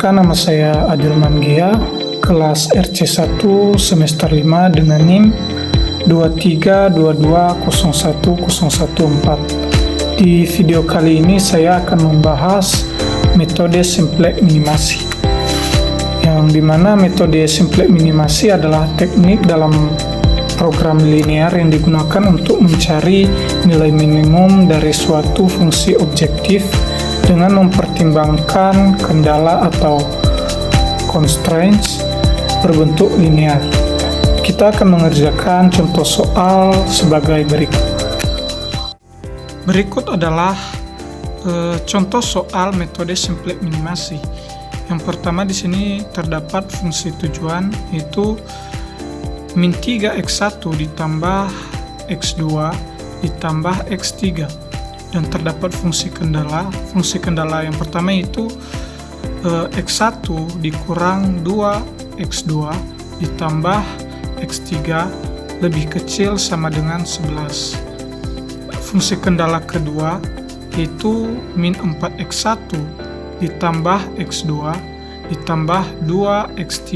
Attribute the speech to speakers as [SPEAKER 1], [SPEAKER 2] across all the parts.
[SPEAKER 1] Perkenalkan, nama saya Adil Manggia, kelas RC1 semester 5 dengan NIM 2322010114. Di video kali ini saya akan membahas metode simplex minimasi, yang dimana metode simplex minimasi adalah teknik dalam program linear yang digunakan untuk mencari nilai minimum dari suatu fungsi objektif dengan mempertimbangkan kendala atau constraints berbentuk linear. Kita akan mengerjakan contoh soal sebagai berikut. Berikut adalah contoh soal metode simplex minimasi. Yang pertama di sini terdapat fungsi tujuan, yaitu min 3x1 ditambah x2 ditambah x3. Dan terdapat fungsi kendala. Fungsi kendala yang pertama itu x1 dikurang 2x2 ditambah x3 lebih kecil sama dengan 11. Fungsi kendala kedua yaitu min 4x1 ditambah x2 ditambah 2x3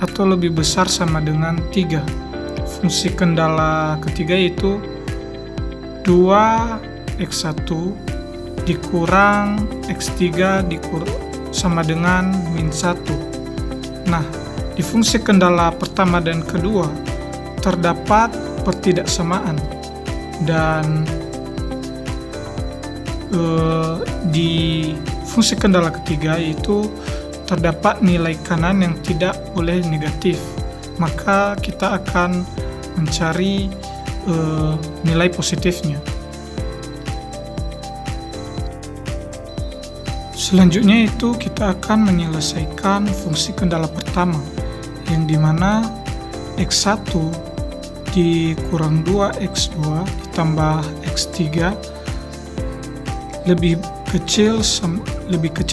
[SPEAKER 1] atau lebih besar sama dengan 3. Fungsi kendala ketiga yaitu 2x1 dikurang x3 sama dengan min 1. Nah, di fungsi kendala pertama dan kedua terdapat pertidaksamaan, dan di fungsi kendala ketiga yaitu terdapat nilai kanan yang tidak boleh negatif. Maka kita akan mencari nilai positifnya. Selanjutnya itu kita akan menyelesaikan fungsi kendala pertama, yang dimana x1 dikurang 2x2 ditambah x3 lebih kecil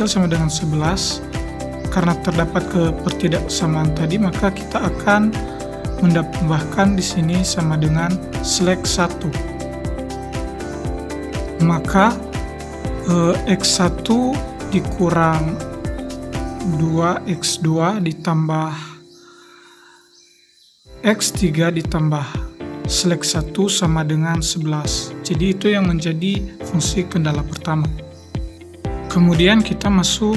[SPEAKER 1] sama dengan 11. Karena terdapat kepertidaksamaan tadi, maka kita akan menambahkan di sini sama dengan select 1. Maka x1 dikurang 2x2 ditambah x3 ditambah select 1 sama dengan 11. Jadi itu yang menjadi fungsi kendala pertama. Kemudian kita masuk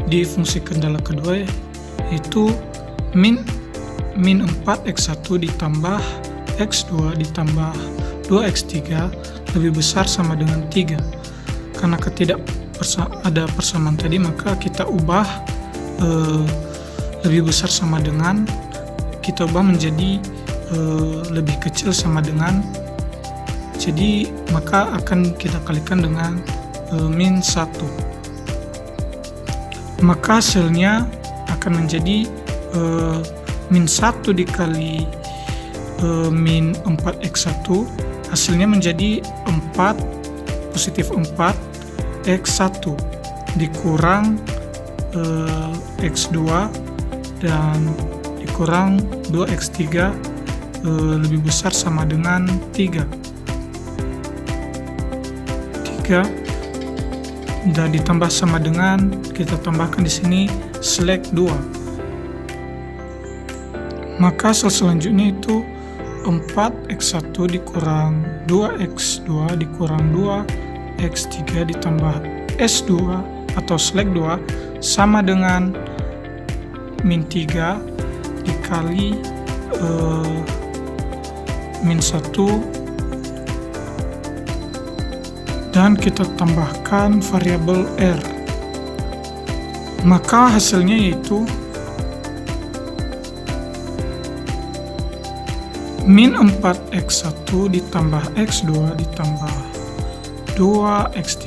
[SPEAKER 1] di fungsi kendala kedua, yaitu min 4x1 ditambah x2 ditambah 2x3 lebih besar sama dengan 3. Karena ada persamaan tadi, maka kita ubah lebih besar sama dengan, kita ubah menjadi lebih kecil sama dengan, jadi maka akan kita kalikan dengan min 1. Maka hasilnya akan menjadi min 1 dikali min 4x1, hasilnya menjadi 4 positif 4x1 dikurang x2 dan dikurang 2x3 lebih besar sama dengan 3 dan ditambah sama dengan, kita tambahkan di sini select 2. Maka hasil selanjutnya itu 4x1 dikurang 2x2 dikurang 2x3 ditambah s2 atau select 2 sama dengan min 3 dikali min 1, dan kita tambahkan variabel r. Maka hasilnya yaitu min 4x1 ditambah x2 ditambah 2x3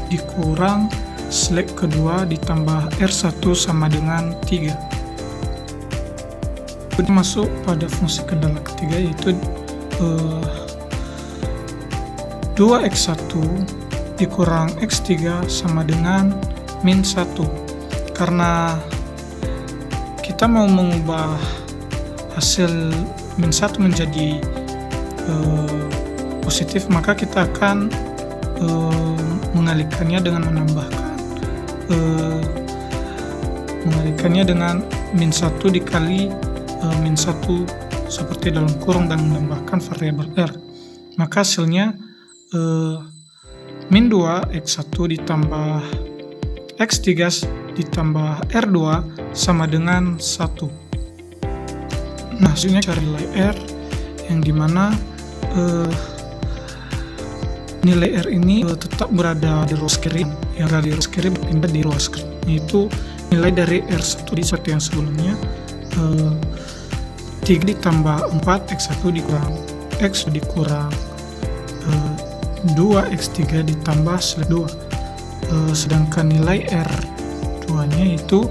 [SPEAKER 1] dikurang select kedua ditambah r1 sama dengan 3. Masuk pada fungsi kendala ketiga, yaitu 2x1 dikurang x3 sama dengan min 1. Karena kita mau mengubah hasil min 1 menjadi positif, maka kita akan mengalihkannya dengan menambahkan mengalikannya dengan -1 dikali -1 seperti dalam kurung dan menambahkan variabel R. Maka hasilnya -2 X1 ditambah X3 ditambah R2 sama dengan 1. Nah, hasilnya cari nilai R yang dimana nilai R ini tetap berada di ruas kiri, yang dari ruas kiri berpindah di ruas kanan, yaitu nilai dari R1 seperti yang sebelumnya 3 ditambah 4 X1 dikurang X dikurang 2 X3 ditambah 2. Sedangkan nilai R2 nya itu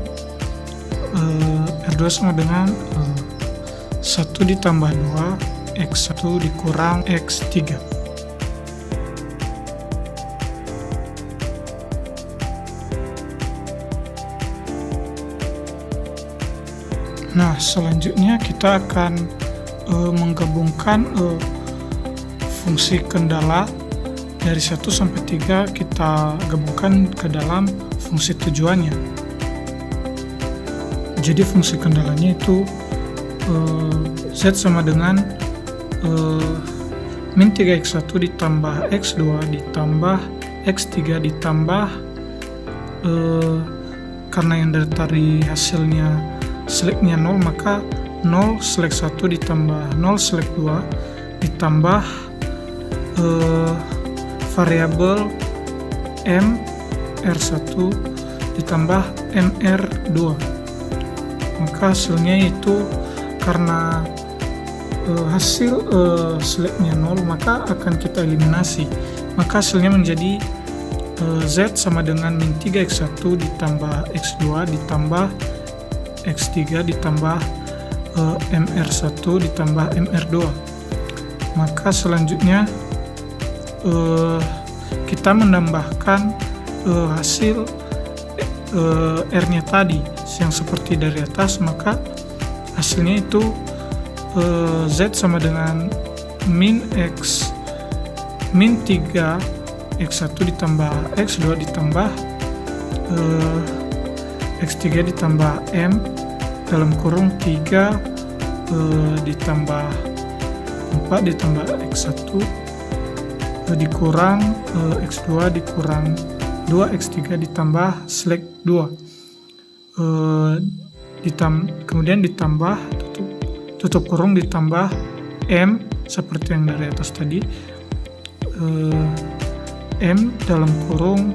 [SPEAKER 1] R2 sama dengan 1 ditambah 2 X1 dikurang X3. Nah, selanjutnya kita akan menggabungkan fungsi kendala dari 1 sampai 3, kita gabungkan ke dalam fungsi tujuannya. Jadi fungsi kendalanya itu Z sama dengan -3x1 ditambah x2 ditambah x3 ditambah karena yang dari tadi hasilnya seleknya 0, maka 0/1 ditambah 0/2 ditambah variabel M R1 ditambah MR2. Maka hasilnya itu karena hasil seleknya 0, maka akan kita eliminasi. Maka hasilnya menjadi Z sama dengan -3x1 ditambah x2 ditambah x3 ditambah MR1 ditambah MR2. Maka selanjutnya kita menambahkan hasil R-nya tadi yang seperti dari atas, maka hasilnya itu Z sama dengan -3 X1 ditambah X2 ditambah X3 ditambah M dalam kurung 3 ditambah 4 ditambah X1 dikurang X2 dikurang 2 X3 ditambah selek 2, kemudian ditambah tutup kurung ditambah M seperti yang dari atas tadi, M dalam kurung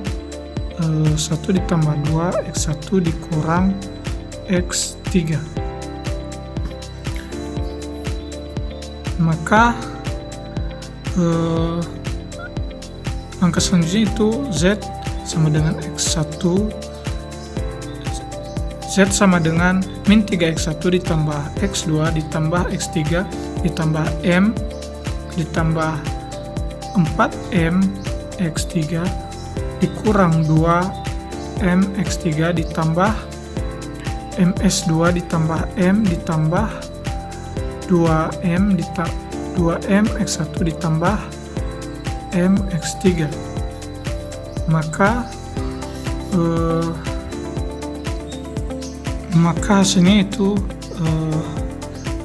[SPEAKER 1] 1 ditambah 2 X1 dikurang X3. Maka angka selanjutnya itu Z sama dengan X1, Z sama dengan -3x1 ditambah x2 ditambah x3 ditambah M ditambah 4M x3 dikurang 2M x3 ditambah MS2 ditambah M ditambah 2M x1 ditambah M x3. Maka hasilnya itu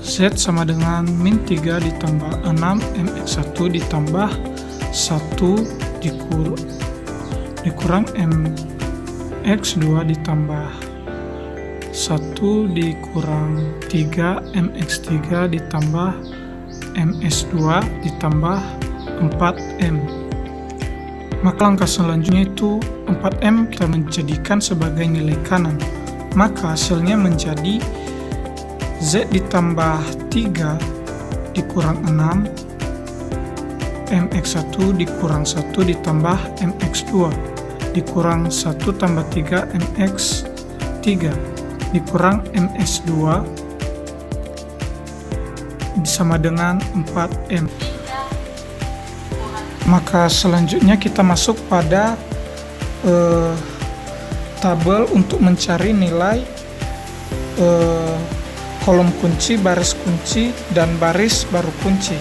[SPEAKER 1] Z sama dengan -3 ditambah 6 MX1 ditambah 1 dikurang MX2 ditambah 1 dikurang 3 MX3 ditambah MS2 ditambah 4M. Maka langkah selanjutnya itu 4M kita menjadikan sebagai nilai kanan. Maka hasilnya menjadi Z ditambah 3 dikurang 6 MX1 dikurang 1 ditambah MX2 dikurang 1 tambah 3 MX3 dikurang MS2 sama dengan 4M. Maka selanjutnya kita masuk pada tabel untuk mencari nilai kolom kunci, baris kunci, dan baris baru kunci.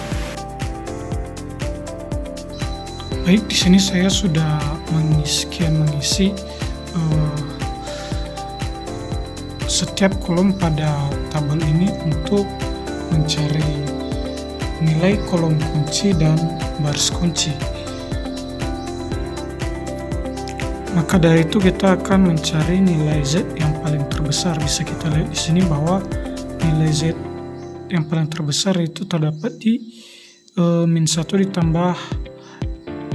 [SPEAKER 1] Baik, di sini saya sudah mengisi setiap kolom pada tabel ini untuk mencari nilai kolom kunci dan baris kunci. Maka dari itu kita akan mencari nilai Z yang paling terbesar. Bisa kita lihat di sini bahwa nilai Z yang paling terbesar itu terdapat di min 1 ditambah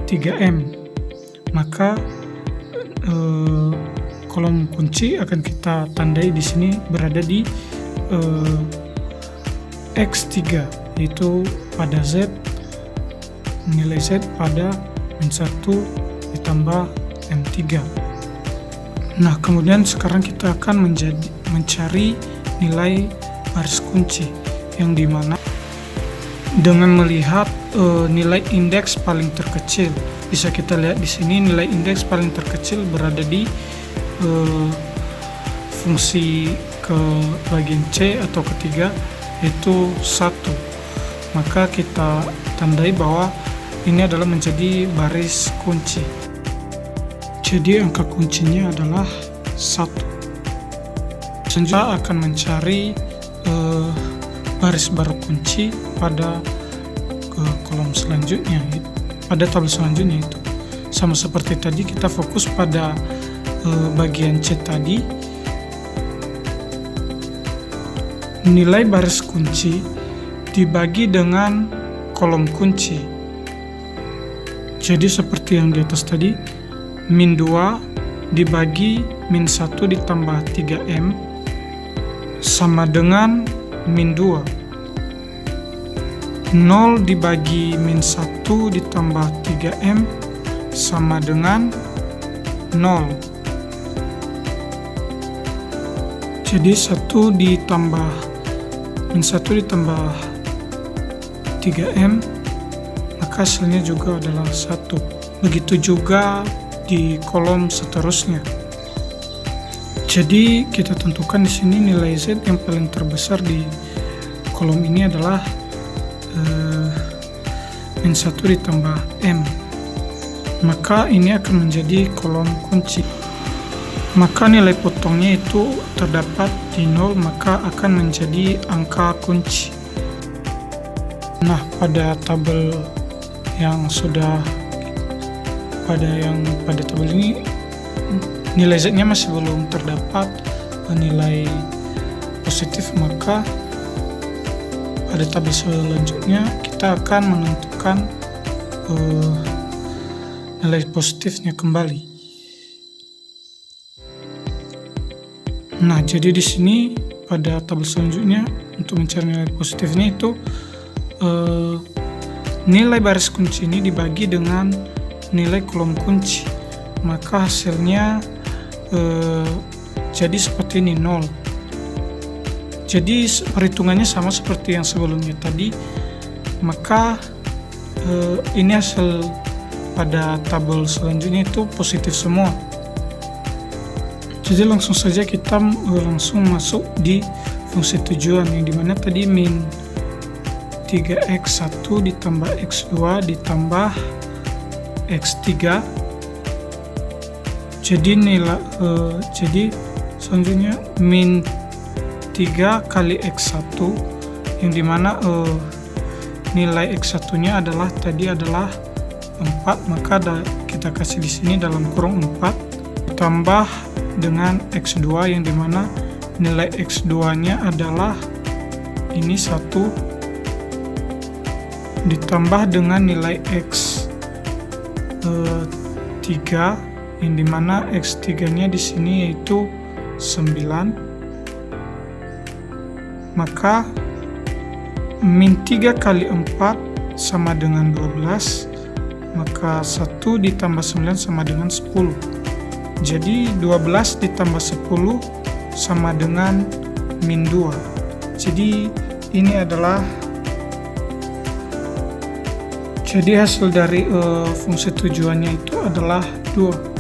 [SPEAKER 1] 3M. Maka kolom kunci akan kita tandai di sini berada di X3, yaitu pada Z, nilai Z pada min 1 ditambah M3. Nah, kemudian sekarang kita akan mencari nilai baris kunci, yang dimana dengan melihat nilai indeks paling terkecil. Bisa kita lihat di sini nilai indeks paling terkecil berada di fungsi ke bagian C atau ketiga, yaitu 1. Maka kita tandai bahwa ini adalah menjadi baris kunci. Jadi angka kuncinya adalah 1. Selanjutnya akan mencari baris baru kunci pada kolom selanjutnya, pada tabel selanjutnya. Itu sama seperti tadi, kita fokus pada bagian C tadi. Nilai baris kunci dibagi dengan kolom kunci. Jadi seperti yang di atas tadi, min 2 dibagi min 1 ditambah 3M sama dengan min 2. 0 dibagi min 1 ditambah 3M sama dengan 0. Jadi 1 ditambah min 1 ditambah 3M, maka hasilnya juga adalah 1. Begitu juga di kolom seterusnya. Jadi kita tentukan di sini nilai Z yang paling terbesar di kolom ini adalah min 1 ditambah M. Maka ini akan menjadi kolom kunci. Maka nilai potongnya itu terdapat di 0, maka akan menjadi angka kunci. Nah, pada tabel yang pada tabel ini nilai Z-nya masih belum terdapat nilai positif, maka pada tabel selanjutnya kita akan menentukan nilai positifnya kembali. Nah, jadi di sini pada tabel selanjutnya untuk mencari nilai positifnya itu nilai baris kunci ini dibagi dengan nilai kolom kunci, maka hasilnya jadi seperti ini, 0. Jadi perhitungannya sama seperti yang sebelumnya tadi, maka ini hasil pada tabel selanjutnya itu positif semua. Jadi langsung saja kita langsung masuk di fungsi tujuan, yang dimana tadi min 3x1 ditambah x2 ditambah x3. Jadi jadi selanjutnya min 3 kali x1, yang dimana nilai x1 nya adalah 4, maka kita kasih di sini dalam kurung 4 ditambah dengan x2, yang dimana nilai x2 nya adalah ini 1 ditambah dengan nilai x3, yang dimana x3 nya di sini yaitu 9. Maka min 3 kali 4 sama dengan 12, maka 1 ditambah 9 sama dengan 10. Jadi 12 ditambah 10 sama dengan min 2. Jadi ini adalah hasil dari fungsi tujuannya itu adalah 2.